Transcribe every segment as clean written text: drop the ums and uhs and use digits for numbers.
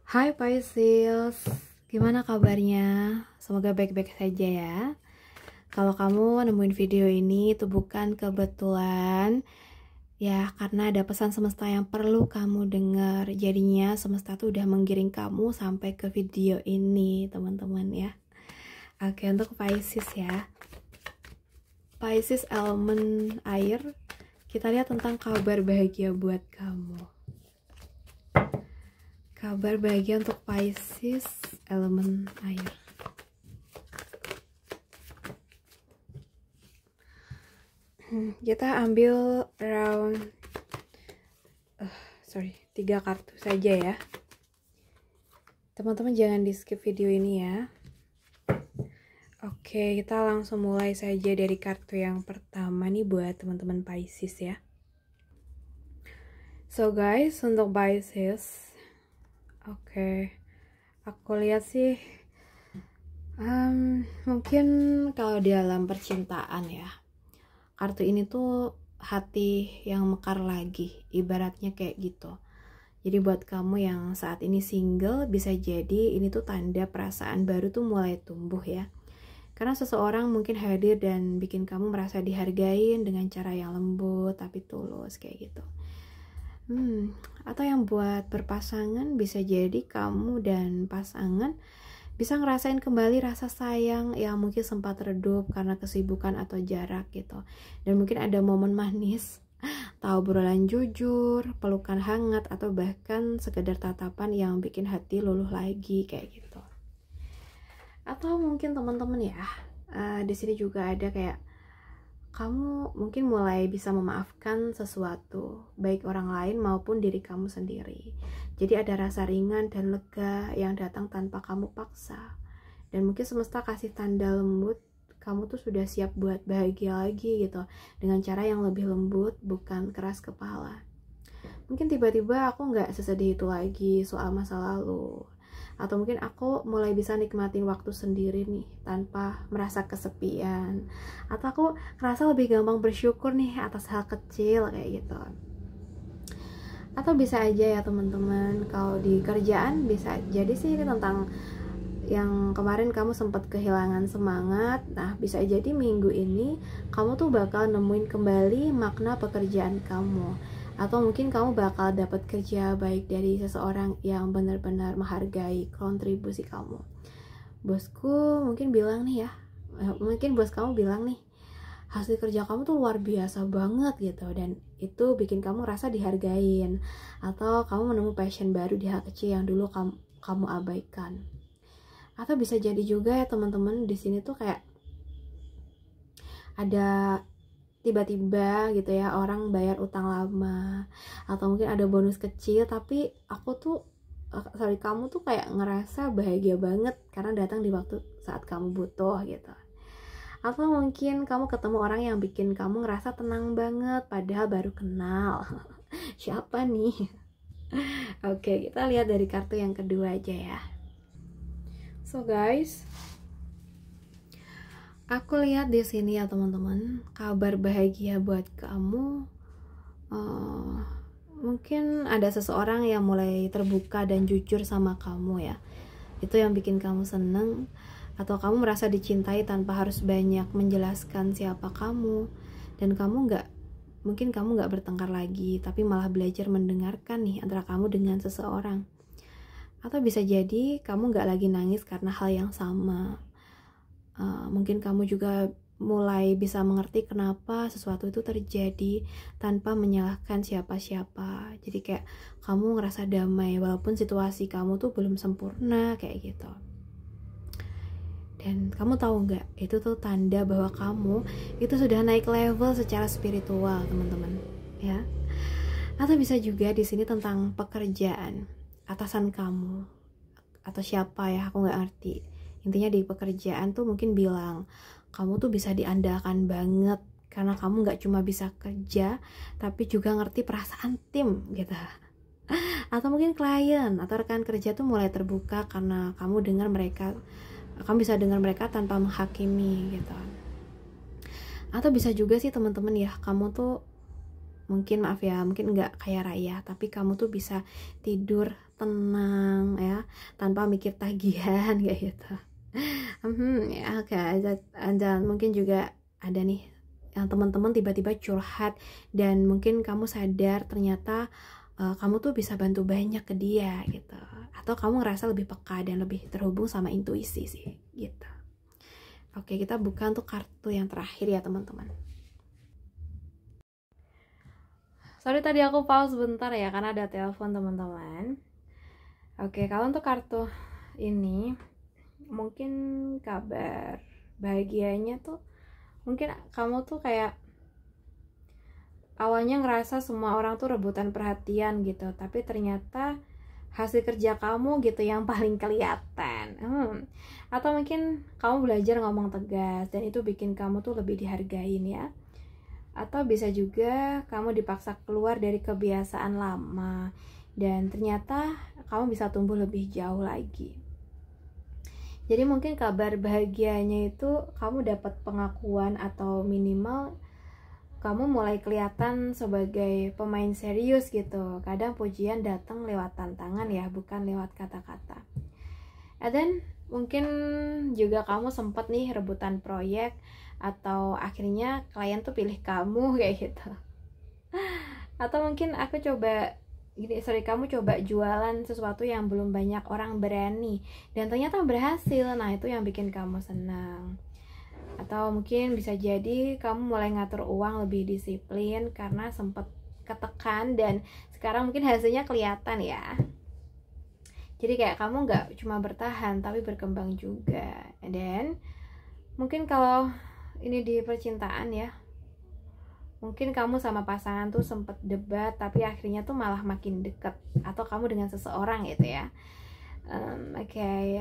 Hai Pisces, gimana kabarnya? Semoga baik-baik saja ya. Kalau kamu nemuin video ini itu bukan kebetulan ya, karena ada pesan semesta yang perlu kamu dengar. Jadinya semesta tuh udah menggiring kamu sampai ke video ini, teman-teman ya. Oke, untuk Pisces ya. Pisces elemen air, kita lihat tentang kabar bahagia buat kamu. Kabar bahagia untuk Pisces elemen air. Kita ambil round 3 kartu saja ya. Teman-teman jangan di skip video ini ya. Oke, kita langsung mulai saja dari kartu yang pertama nih buat teman-teman Pisces ya. So guys, untuk Pisces, oke, aku lihat sih mungkin kalau dalam percintaan ya, kartu ini tuh hati yang mekar lagi, ibaratnya kayak gitu. Jadi buat kamu yang saat ini single, bisa jadi ini tuh tanda perasaan baru tuh mulai tumbuh ya. Karena seseorang mungkin hadir dan bikin kamu merasa dihargain dengan cara yang lembut tapi tulus kayak gitu. Atau yang buat berpasangan, bisa jadi kamu dan pasangan bisa ngerasain kembali rasa sayang yang mungkin sempat redup karena kesibukan atau jarak gitu. Dan mungkin ada momen manis, tahu obrolan jujur, pelukan hangat, atau bahkan sekedar tatapan yang bikin hati luluh lagi kayak gitu. Atau mungkin teman-teman ya, di sini juga ada kayak kamu mungkin mulai bisa memaafkan sesuatu, baik orang lain maupun diri kamu sendiri. Jadi ada rasa ringan dan lega yang datang tanpa kamu paksa. Dan mungkin semesta kasih tanda lembut, kamu tuh sudah siap buat bahagia lagi gitu, dengan cara yang lebih lembut, bukan keras kepala. Mungkin tiba-tiba aku nggak sesedih itu lagi soal masa lalu. Atau mungkin aku mulai bisa nikmatin waktu sendiri nih tanpa merasa kesepian. Atau aku ngerasa lebih gampang bersyukur nih atas hal kecil kayak gitu. Atau bisa aja ya teman-teman, kalau di kerjaan bisa jadi sih ini tentang yang kemarin kamu sempat kehilangan semangat. Nah, bisa jadi minggu ini kamu tuh bakal nemuin kembali makna pekerjaan kamu. Atau mungkin kamu bakal dapat kerja baik dari seseorang yang benar-benar menghargai kontribusi kamu. Bosku mungkin bilang nih ya, mungkin bos kamu bilang nih, hasil kerja kamu tuh luar biasa banget gitu, dan itu bikin kamu rasa dihargain. Atau kamu menemukan passion baru di hal kecil yang dulu kamu abaikan. Atau bisa jadi juga ya teman-teman, di sini tuh kayak ada tiba-tiba gitu ya orang bayar utang lama, atau mungkin ada bonus kecil, tapi kamu tuh kayak ngerasa bahagia banget karena datang di waktu saat kamu butuh gitu. Atau mungkin kamu ketemu orang yang bikin kamu ngerasa tenang banget padahal baru kenal. Siapa nih? Oke, kita lihat dari kartu yang kedua aja ya. So guys, aku lihat di sini ya teman-teman, kabar bahagia buat kamu. Mungkin ada seseorang yang mulai terbuka dan jujur sama kamu ya. Itu yang bikin kamu seneng. Atau kamu merasa dicintai tanpa harus banyak menjelaskan siapa kamu. Dan mungkin kamu nggak bertengkar lagi, tapi malah belajar mendengarkan nih antara kamu dengan seseorang. Atau bisa jadi kamu nggak lagi nangis karena hal yang sama. Mungkin kamu juga mulai bisa mengerti kenapa sesuatu itu terjadi tanpa menyalahkan siapa-siapa. Jadi kayak kamu ngerasa damai walaupun situasi kamu tuh belum sempurna kayak gitu. Dan kamu tahu nggak, itu tuh tanda bahwa kamu itu sudah naik level secara spiritual teman-teman ya. Atau bisa juga di sini tentang pekerjaan, atasan kamu atau siapa ya, aku nggak ngerti. Intinya di pekerjaan tuh mungkin bilang kamu tuh bisa diandalkan banget karena kamu nggak cuma bisa kerja tapi juga ngerti perasaan tim gitu. Atau mungkin klien atau rekan kerja tuh mulai terbuka karena kamu bisa dengar mereka tanpa menghakimi gitu. Atau bisa juga sih teman-teman ya, kamu tuh mungkin maaf ya, mungkin nggak kaya raya, tapi kamu tuh bisa tidur tenang ya, tanpa mikir tagihan kayak gitu. Ya, oke. Dan mungkin juga ada nih yang teman-teman tiba-tiba curhat dan mungkin kamu sadar ternyata kamu tuh bisa bantu banyak ke dia gitu, atau kamu ngerasa lebih peka dan lebih terhubung sama intuisi sih gitu. Oke, kita buka untuk kartu yang terakhir ya teman-teman. Sorry tadi aku pause bentar ya karena ada telepon teman-teman. Oke, kalau untuk kartu ini mungkin kabar bahagianya tuh, mungkin kamu tuh kayak awalnya ngerasa semua orang tuh rebutan perhatian gitu, tapi ternyata hasil kerja kamu gitu yang paling kelihatan. Atau mungkin kamu belajar ngomong tegas dan itu bikin kamu tuh lebih dihargain ya. Atau bisa juga kamu dipaksa keluar dari kebiasaan lama dan ternyata kamu bisa tumbuh lebih jauh lagi. Jadi mungkin kabar bahagianya itu kamu dapat pengakuan atau minimal kamu mulai kelihatan sebagai pemain serius gitu. Kadang pujian datang lewat tantangan ya, bukan lewat kata-kata. And then mungkin juga kamu sempat nih rebutan proyek, atau akhirnya klien tuh pilih kamu kayak gitu. Atau mungkin kamu coba jualan sesuatu yang belum banyak orang berani dan ternyata berhasil. Nah, itu yang bikin kamu senang. Atau mungkin bisa jadi kamu mulai ngatur uang lebih disiplin karena sempat ketekan dan sekarang mungkin hasilnya kelihatan ya. Jadi kayak kamu nggak cuma bertahan tapi berkembang juga. Dan mungkin kalau ini di percintaan ya, mungkin kamu sama pasangan tuh sempet debat tapi akhirnya tuh malah makin deket, atau kamu dengan seseorang gitu ya.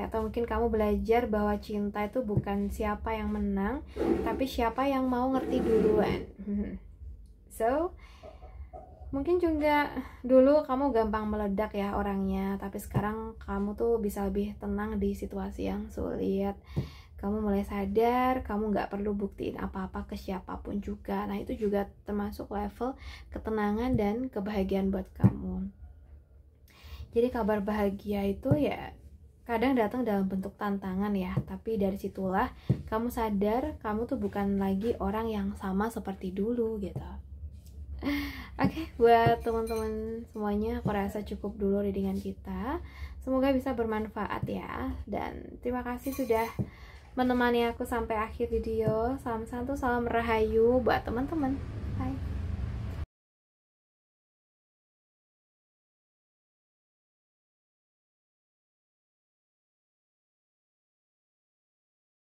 Atau mungkin kamu belajar bahwa cinta itu bukan siapa yang menang, tapi siapa yang mau ngerti duluan. So, mungkin juga dulu kamu gampang meledak ya orangnya, tapi sekarang kamu tuh bisa lebih tenang di situasi yang sulit. Kamu mulai sadar, kamu gak perlu buktiin apa-apa ke siapapun juga. Nah, itu juga termasuk level ketenangan dan kebahagiaan buat kamu. Jadi kabar bahagia itu ya kadang datang dalam bentuk tantangan ya, tapi dari situlah kamu sadar kamu tuh bukan lagi orang yang sama seperti dulu gitu. Oke, buat teman-teman semuanya aku rasa cukup dulu readingan kita. Semoga bisa bermanfaat ya, dan terima kasih sudah menemani aku sampai akhir video. Salam santu, salam rahayu buat teman-teman. Bye.